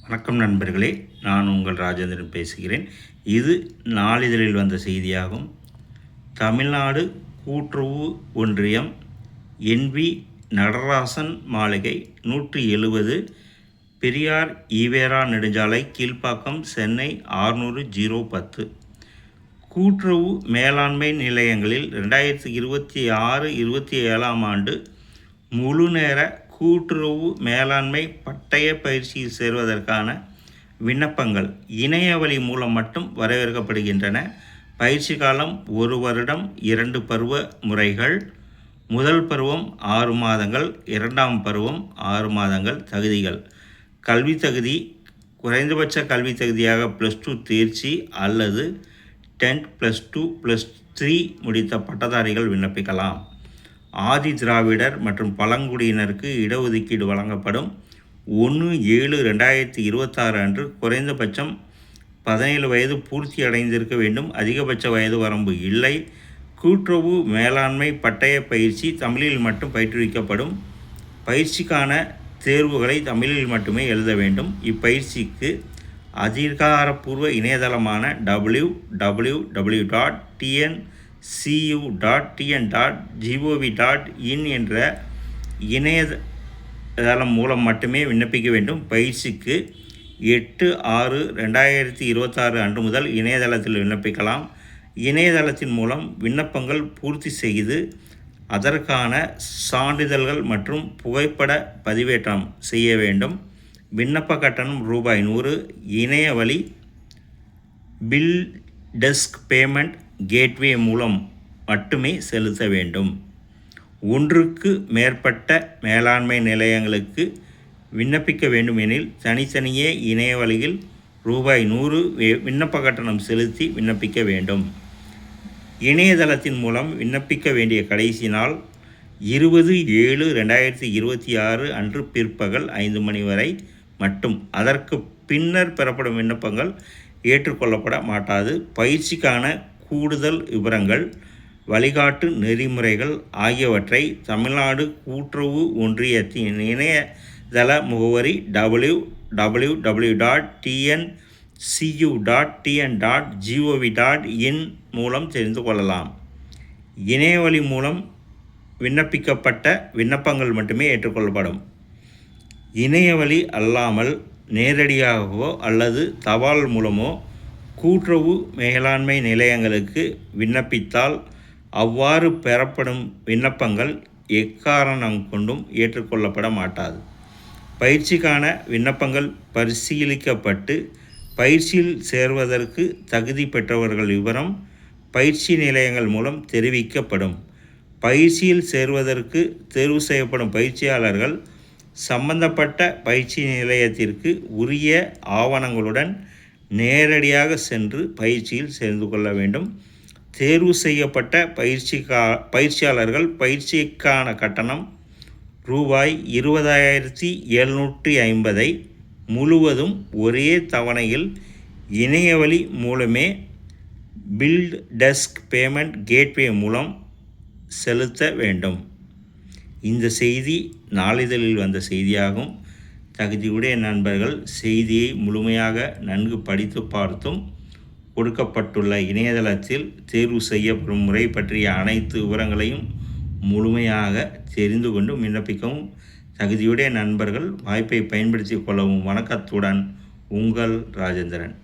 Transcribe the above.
வணக்கம் நண்பர்களே, நான் உங்கள் ராஜேந்திரன் பேசுகிறேன். இது நாளிதழில் வந்த செய்தியாகும். தமிழ்நாடு கூட்டுறவு ஒன்றியம் NV நடராசன் மாளிகை 170 பெரியார் ஈவேரா நெடுஞ்சாலை, கீழ்ப்பாக்கம், சென்னை 600-010. கூட்டுறவு மேலாண்மை நிலையங்களில் 2026-27 ஆண்டு முழுநேர கூட்டுறவு மேலாண்மை பட்டய பயிற்சியில் சேர்வதற்கான விண்ணப்பங்கள் இணையவழி மூலம் மட்டும் வரவேற்கப்படுகின்றன. பயிற்சி காலம் 1 வருடம், 2 பருவ முறைகள். முதல் பருவம் 6 மாதங்கள், 2ஆம் பருவம் 6 மாதங்கள். தகுதிகள்: கல்வி தகுதி குறைந்தபட்ச கல்வி தகுதியாக +2 தேர்ச்சி அல்லது 10th +2 +3 முடித்த பட்டதாரிகள் விண்ணப்பிக்கலாம். ஆதி திராவிடர் மற்றும் பழங்குடியினருக்கு இடஒதுக்கீடு வழங்கப்படும். 1/7/2026 அன்று குறைந்தபட்சம் 17 வயது பூர்த்தி அடைந்திருக்க வேண்டும். அதிகபட்ச வயது வரம்பு இல்லை. கூட்டுறவு மேலாண்மை பட்டய பயிற்சி தமிழில் மட்டும் பயிற்றுவிக்கப்படும். பயிற்சிக்கான தேர்வுகளை தமிழில் மட்டுமே எழுத வேண்டும். இப்பயிற்சிக்கு அதிகாரப்பூர்வ இணையதளமான www.tncu.tn.gov.in என்ற இணையதளம் மூலம் மட்டுமே விண்ணப்பிக்க வேண்டும். பயிற்சிக்கு 8/6/2026 அன்று முதல் இணையதளத்தில் விண்ணப்பிக்கலாம். இணையதளத்தின் மூலம் விண்ணப்பங்கள் பூர்த்தி செய்து அதற்கான சான்றிதழ்கள் மற்றும் புகைப்பட பதிவேற்றம் செய்ய வேண்டும். விண்ணப்ப கட்டணம் ₹100. இணையவழி பில் டெஸ்க் பேமெண்ட் கேட்வே மூலம் மட்டுமே செலுத்த வேண்டும். ஒன்றுக்கு மேற்பட்ட மேலாண்மை நிலையங்களுக்கு விண்ணப்பிக்க வேண்டும் எனில் தனித்தனியே இணையவழியில் ₹100 விண்ணப்ப கட்டணம் செலுத்தி விண்ணப்பிக்க வேண்டும். இணையதளத்தின் மூலம் விண்ணப்பிக்க வேண்டிய கடைசி நாள் 20/7/2026 அன்று பிற்பகல் 5 மணி வரை மட்டும். அதற்கு பின்னர் பெறப்படும் விண்ணப்பங்கள் ஏற்றுக்கொள்ளப்பட மாட்டாது. பயிற்சிக்கான கூடுதல் விவரங்கள், வழிகாட்டு நெறிமுறைகள் ஆகியவற்றை தமிழ்நாடு கூட்டுறவு ஒன்றியத்தின் இணையதள முகவரி www.tncu.tn.gov.in மூலம் தெரிந்து கொள்ளலாம். இணையவழி மூலம் விண்ணப்பிக்கப்பட்ட விண்ணப்பங்கள் மட்டுமே ஏற்றுக்கொள்ளப்படும். இணையவழி அல்லாமல் நேரடியாகவோ அல்லது தபால் மூலமோ கூட்டுறவு மேலாண்மை நிலையங்களுக்கு விண்ணப்பித்தால் அவ்வாறு பெறப்படும் விண்ணப்பங்கள் எக்காரணம் கொண்டும் ஏற்றுக்கொள்ளப்பட மாட்டாது. பயிற்சிக்கான விண்ணப்பங்கள் பரிசீலிக்கப்பட்டு பயிற்சியில் சேர்வதற்கு தகுதி பெற்றவர்கள் விவரம் பயிற்சி நிலையங்கள் மூலம் தெரிவிக்கப்படும். பயிற்சியில் சேர்வதற்கு தேர்வு செய்யப்படும் பயிற்சியாளர்கள் சம்பந்தப்பட்ட பயிற்சி நிலையத்திற்கு உரிய ஆவணங்களுடன் நேரடியாக சென்று பயிற்சியில் சேர்ந்து கொள்ள வேண்டும். தேர்வு செய்யப்பட்ட பயிற்சியாளர்கள் பயிற்சிக்கான கட்டணம் ₹20,750 முழுவதும் ஒரே தவணையில் இணையவழி மூலமே பில் டெஸ்க் பேமெண்ட் கேட்வே மூலம் செலுத்த வேண்டும். இந்த செய்தி நாளிதழில் வந்த செய்தியாகும். தகுதியுடைய நண்பர்கள் செய்தியை முழுமையாக நன்கு படித்து பார்த்தும் கொடுக்கப்பட்டுள்ள இணையதளத்தில் தேர்வு செய்யப்படும் முறை பற்றிய அனைத்து விவரங்களையும் முழுமையாக தெரிந்து கொண்டு விண்ணப்பிக்கவும். தகுதியுடைய நண்பர்கள் வாய்ப்பை பயன்படுத்தி கொள்ளவும். வணக்கத்துடன் உங்கள் ராஜேந்திரன்.